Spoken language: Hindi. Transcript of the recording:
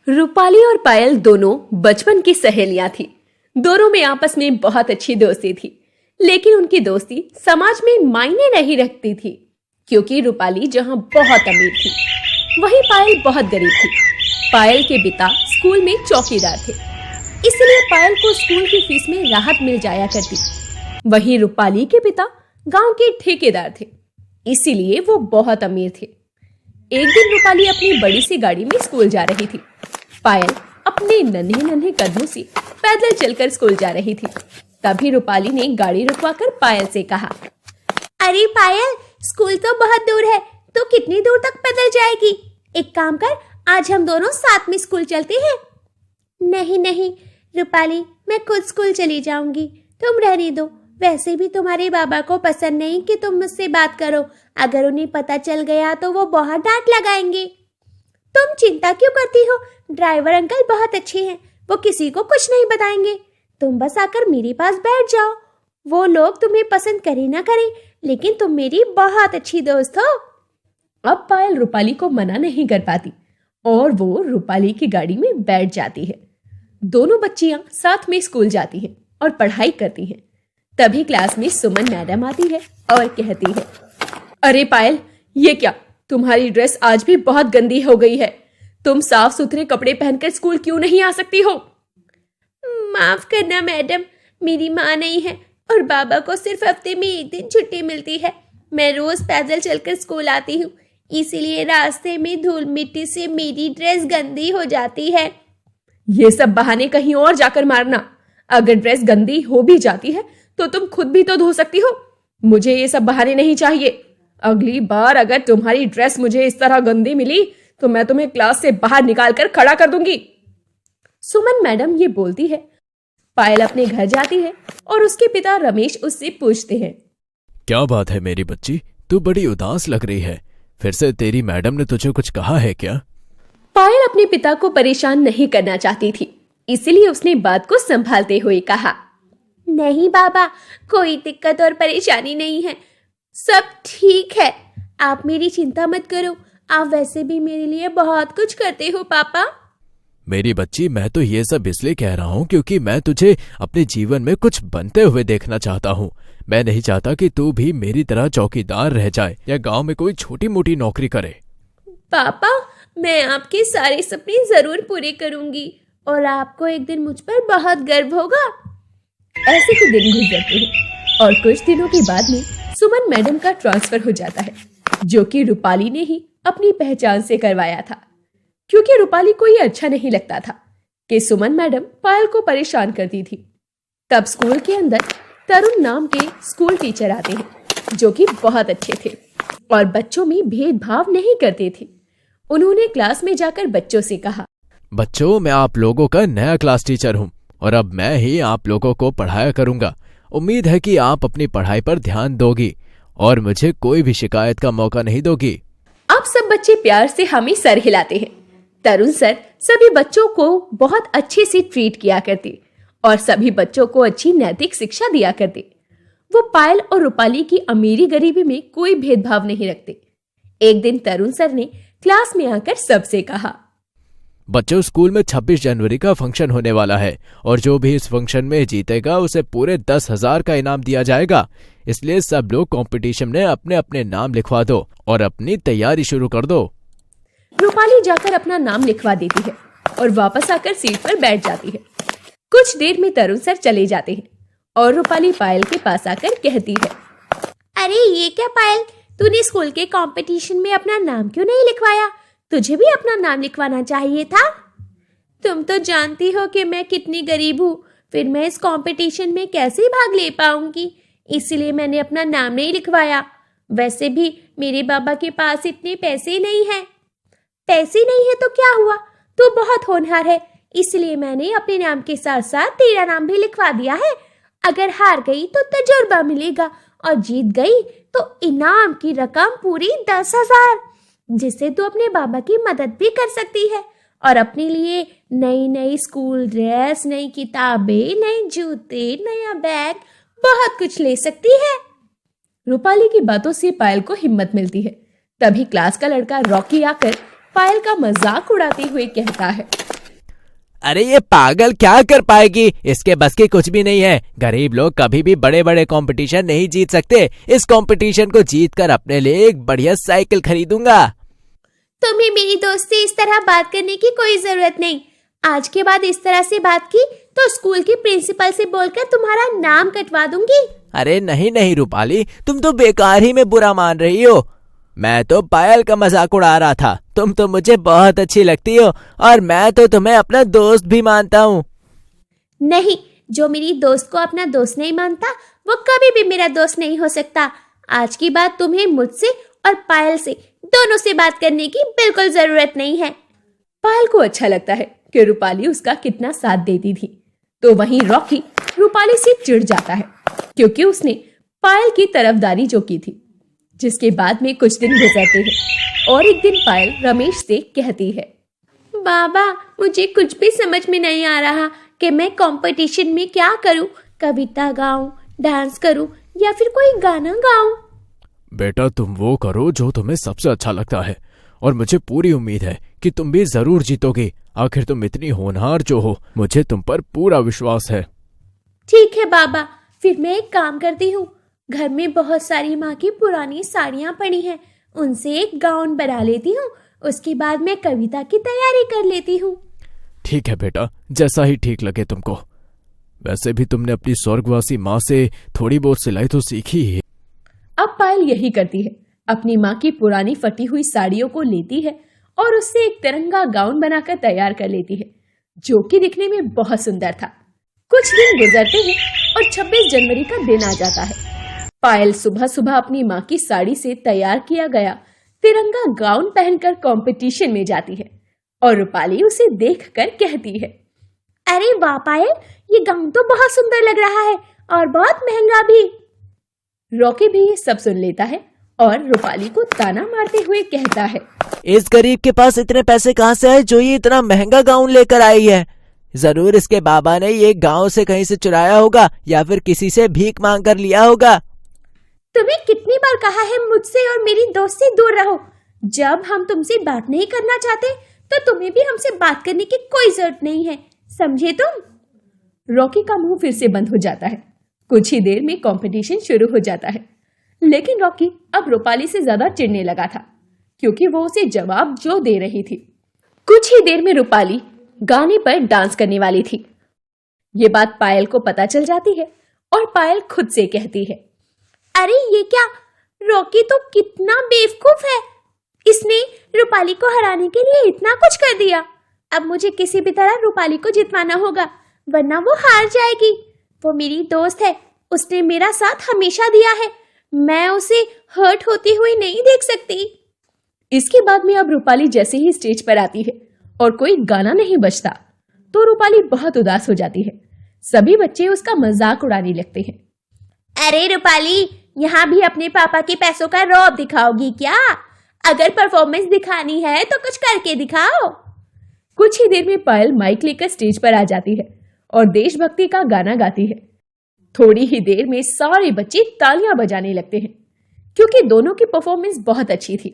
रूपाली और पायल दोनों बचपन की सहेलियां थी। दोनों में आपस में बहुत अच्छी दोस्ती थी, लेकिन उनकी दोस्ती समाज में मायने नहीं रखती थी, क्योंकि रूपाली जहां बहुत अमीर थी, वहीं पायल बहुत गरीब थी। पायल के पिता स्कूल में चौकीदार थे, इसलिए पायल को स्कूल की फीस में राहत मिल जाया करती। वहीं रूपाली के पिता गांव के ठेकेदार थे, इसीलिए वो बहुत अमीर थे। एक दिन रूपाली अपनी बड़ी सी गाड़ी में स्कूल जा रही थी। पायल अपने नन्हे नन्हे कदमों से पैदल चलकर स्कूल जा रही थी। तभी रूपाली ने गाड़ी रुकवाकर पायल से कहा, अरे पायल, स्कूल तो बहुत दूर है, तो कितनी दूर तक पैदल जाएगी? एक काम कर, आज हम दोनों साथ में स्कूल चलते हैं। नहीं नहीं रूपाली, मैं खुद स्कूल चली जाऊंगी, तुम रहने दो। वैसे भी तुम्हारे बाबा को पसंद नहीं कि तुम मुझसे बात करो। अगर उन्हें पता चल गया तो वो बहुत डांट लगाएंगे। तुम चिंता क्यों करती हो? ड्राइवर अंकल बहुत अच्छे हैं, वो किसी को कुछ नहीं बताएंगे। तुम बस आकर मेरे पास बैठ जाओ। वो लोग तुम्हें पसंद करे ना करे, लेकिन तुम मेरी बहुत अच्छी दोस्त हो। अब पायल रूपाली को मना नहीं कर पाती और वो रूपाली की गाड़ी में बैठ जाती है। दोनों बच्चियां साथ में स्कूल जाती हैं और पढ़ाई करती हैं। तभी क्लास में सुमन मैडम आती है और कहती है, अरे पायल, ये क्या, तुम्हारी ड्रेस आज भी बहुत गंदी हो गई है। तुम साफ सुथरे कपड़े पहनकर स्कूल क्यों नहीं आ सकती हो? माफ करना मैडम, मेरी माँ नहीं है और बाबा को सिर्फ हफ्ते में एक दिन छुट्टी मिलती है। मैं रोज पैदल चलकर स्कूल आती हूँ, इसीलिए रास्ते में धूल मिट्टी से मेरी ड्रेस गंदी हो जाती है। ये सब बहाने कहीं और जाकर मारना। अगर ड्रेस गंदी हो भी जाती है तो तुम खुद भी तो धो सकती हो। मुझे ये सब बहाने नहीं चाहिए। अगली बार अगर तुम्हारी ड्रेस मुझे इस तरह गंदी मिली तो मैं तुम्हें क्लास से बाहर निकाल कर खड़ा कर दूंगी। सुमन मैडम ये बोलती है। पायल अपने घर जाती है और उसके पिता रमेश उससे पूछते हैं, क्या बात है मेरी बच्ची, तू बड़ी उदास लग रही है। फिर से तेरी मैडम ने तुझे कुछ कहा है क्या? पायल अपने पिता को परेशान नहीं करना चाहती थी, इसलिए उसने बात को संभालते हुए कहा, नहीं बाबा, कोई दिक्कत और परेशानी नहीं है, सब ठीक है। आप मेरी चिंता मत करो, आप वैसे भी मेरे लिए बहुत कुछ करते हो पापा। मेरी बच्ची, मैं तो ये सब इसलिए कह रहा हूँ क्योंकि मैं तुझे अपने जीवन में कुछ बनते हुए देखना चाहता हूँ। मैं नहीं चाहता कि तू भी मेरी तरह चौकीदार रह जाए या गांव में कोई छोटी मोटी नौकरी करे। पापा, मैं आपके सारे सपने जरूर पूरे करूंगी और आपको एक दिन मुझ पर बहुत गर्व होगा। ऐसे ही दिन गुजरते हैं और कुछ दिनों के बाद में सुमन मैडम का ट्रांसफर हो जाता है, जो कि रूपाली ने ही अपनी पहचान से करवाया था, क्योंकि रूपाली को ये अच्छा नहीं लगता था कि सुमन मैडम पायल को परेशान करती थी। तब स्कूल के अंदर तरुण नाम के स्कूल टीचर आते हैं, जो कि बहुत अच्छे थे और बच्चों में भेदभाव नहीं करते थे। उन्होंने क्लास में जाकर बच्चों से कहा, बच्चों, मैं आप लोगों का नया क्लास टीचर हूँ और अब मैं ही आप लोगों को पढ़ाया करूंगा। उम्मीद है कि आप अपनी पढ़ाई पर ध्यान दोगी और मुझे कोई भी शिकायत का मौका नहीं दोगी। अब सब बच्चे प्यार से हमें सर हिलाते हैं। तरुण सर सभी बच्चों को बहुत अच्छे से ट्रीट किया करते और सभी बच्चों को अच्छी नैतिक शिक्षा दिया करते। वो पायल और रूपाली की अमीरी गरीबी में कोई भेदभाव नहीं रखते। एक दिन तरुण सर ने क्लास में आकर सबसे कहा, बच्चों, स्कूल में 26 जनवरी का फंक्शन होने वाला है और जो भी इस फंक्शन में जीतेगा उसे पूरे 10,000 का इनाम दिया जाएगा। इसलिए सब लोग कंपटीशन में अपने अपने नाम लिखवा दो और अपनी तैयारी शुरू कर दो। रूपाली जाकर अपना नाम लिखवा देती है और वापस आकर सीट पर बैठ जाती है। कुछ देर में तरुण सर चले जाते हैं और रूपाली पायल के पास आकर कहती है, अरे ये क्या पायल, तूने स्कूल के कंपटीशन में अपना नाम क्यों नहीं लिखवाया? तुझे भी अपना नाम लिखवाना चाहिए था। तुम तो जानती हो कि मैं कितनी गरीब हूँ, फिर मैं इस कंपटीशन में कैसे भाग ले पाऊंगी, इसलिए मैंने अपना नाम नहीं लिखवाया। वैसे भी मेरे बाबा के पास इतने पैसे नहीं हैं। पैसे नहीं है तो क्या हुआ, तू बहुत होनहार है, इसलिए मैंने अपने नाम के साथ साथ तेरा नाम भी लिखवा दिया है। अगर हार गई तो तजुर्बा मिलेगा और जीत गई तो इनाम की रकम पूरी 10,000, जिससे तू अपने बाबा की मदद भी कर सकती है और अपने लिए नई नई स्कूल ड्रेस, नई किताबें, नए जूते, नया बैग, बहुत कुछ ले सकती है। रूपाली की बातों से पायल को हिम्मत मिलती है। तभी क्लास का लड़का रॉकी आकर पायल का मजाक उड़ाते हुए कहता है, अरे ये पागल क्या कर पाएगी, इसके बस की कुछ भी नहीं है। गरीब लोग कभी भी बड़े बड़े कंपटीशन नहीं जीत सकते। इस कंपटीशन को जीतकर अपने लिए एक बढ़िया साइकिल खरीदूंगा। तुम्हें मेरी दोस्त से इस तरह बात करने की कोई जरूरत नहीं। आज के बाद इस तरह से बात की तो स्कूल की प्रिंसिपल से बोलकर तुम्हारा नाम कटवा दूंगी। अरे नहीं नहीं रूपाली, तुम तो बेकार ही में बुरा मान रही हो। मैं तो पायल का मजाक उड़ा रहा था। तुम तो मुझे बहुत अच्छी लगती हो और मैं तो तुम्हें अपना दोस्त भी मानता हूँ। नहीं, जो मेरी दोस्त को अपना दोस्त नहीं मानता वो कभी भी मेरा दोस्त नहीं हो सकता। आज की बात तुम्हें मुझसे और पायल से दोनों से बात करने की बिल्कुल जरूरत नहीं है। पायल को अच्छा लगता है कि रूपाली उसका कितना साथ देती थी, तो वहीं रॉकी रूपाली से चिढ़ जाता है क्योंकि उसने पायल की तरफदारी जो की थी। जिसके बाद में कुछ दिन गुजरते हैं और एक दिन पायल रमेश से कहती है, बाबा मुझे कुछ भी समझ में नहीं आ रहा कि मैं कंपटीशन में क्या करूं, कविता गाऊं, डांस करूं या फिर कोई गाना गाऊं। बेटा तुम वो करो जो तुम्हें सबसे अच्छा लगता है और मुझे पूरी उम्मीद है कि तुम भी जरूर जीतोगी। आखिर तुम इतनी होनहार जो हो, मुझे तुम पर पूरा विश्वास है। ठीक है बाबा, फिर मैं एक काम करती हूँ। घर में बहुत सारी माँ की पुरानी साड़ियाँ पड़ी हैं, उनसे एक गाउन बना लेती हूँ। उसके बाद मैं कविता की तैयारी कर लेती हूँ। ठीक है बेटा, जैसा ही ठीक लगे तुमको। वैसे भी तुमने अपनी स्वर्गवासी माँ से थोड़ी बहुत सिलाई तो सीखी ही। अब पायल यही करती है, अपनी माँ की पुरानी फटी हुई साड़ियों को लेती है और उससे एक तिरंगा गाउन बनाकर तैयार कर लेती है, जो कि दिखने में बहुत सुंदर था। कुछ दिन गुजरते हैं और 26 जनवरी का दिन आ जाता है। पायल सुबह सुबह अपनी माँ की साड़ी से तैयार किया गया तिरंगा गाउन पहनकर कंपटीशन में जाती है और रूपाली उसे देखकर कहती है, अरे वाह पायल, ये गाउन तो बहुत सुंदर लग रहा है और बहुत महंगा भी। रॉकी भी ये सब सुन लेता है और रूपाली को ताना मारते हुए कहता है, इस गरीब के पास इतने पैसे कहाँ से आए जो ये इतना महंगा गाउन लेकर आई है। जरूर इसके बाबा ने ये गांव से कहीं से चुराया होगा या फिर किसी से भीख मांग कर लिया होगा। तुम्हें कितनी बार कहा है मुझसे और मेरी दोस्त से दूर रहो। जब हम तुमसे बात नहीं करना चाहते तो तुम्हें भी हमसे बात करने की कोई जरूरत नहीं है, समझे तुम? रॉकी का मुंह फिर से बंद हो जाता है। कुछ ही देर में कंपटीशन शुरू हो जाता है, लेकिन रॉकी अब रूपाली से ज्यादा चिढ़ने लगा था क्योंकि वो उसे जवाब जो दे रही थी। कुछ ही देर में रूपाली गाने पर डांस करने वाली थी। ये बात पायल को पता चल जाती है और पायल खुद से कहती है, अरे ये क्या, रॉकी तो कितना बेवकूफ है। इसने रूपाली को हराने के लिए इतना कुछ कर दिया। अब मुझे किसी भी तरह रूपाली को जितवाना होगा, वरना वो हार जाएगी। वो मेरी दोस्त है, उसने मेरा साथ हमेशा दिया है। मैं उसे हर्ट होती हुई नहीं देख सकती। इसके बाद में अब रूपाली जैसे ही स्टेज पर आती है और कोई गाना नहीं बजता तो रूपाली बहुत उदास हो जाती है। सभी बच्चे उसका मजाक उड़ाने लगते हैं। अरे रूपाली, यहाँ भी अपने पापा के पैसों का रौब दिखाओगी क्या? अगर परफॉर्मेंस दिखानी है तो कुछ करके दिखाओ। कुछ ही देर में पायल माइक लेकर स्टेज पर आ जाती है और देशभक्ति का गाना गाती है। थोड़ी ही देर में सारे बच्चे तालियां बजाने लगते हैं क्योंकि दोनों की परफॉर्मेंस बहुत अच्छी थी।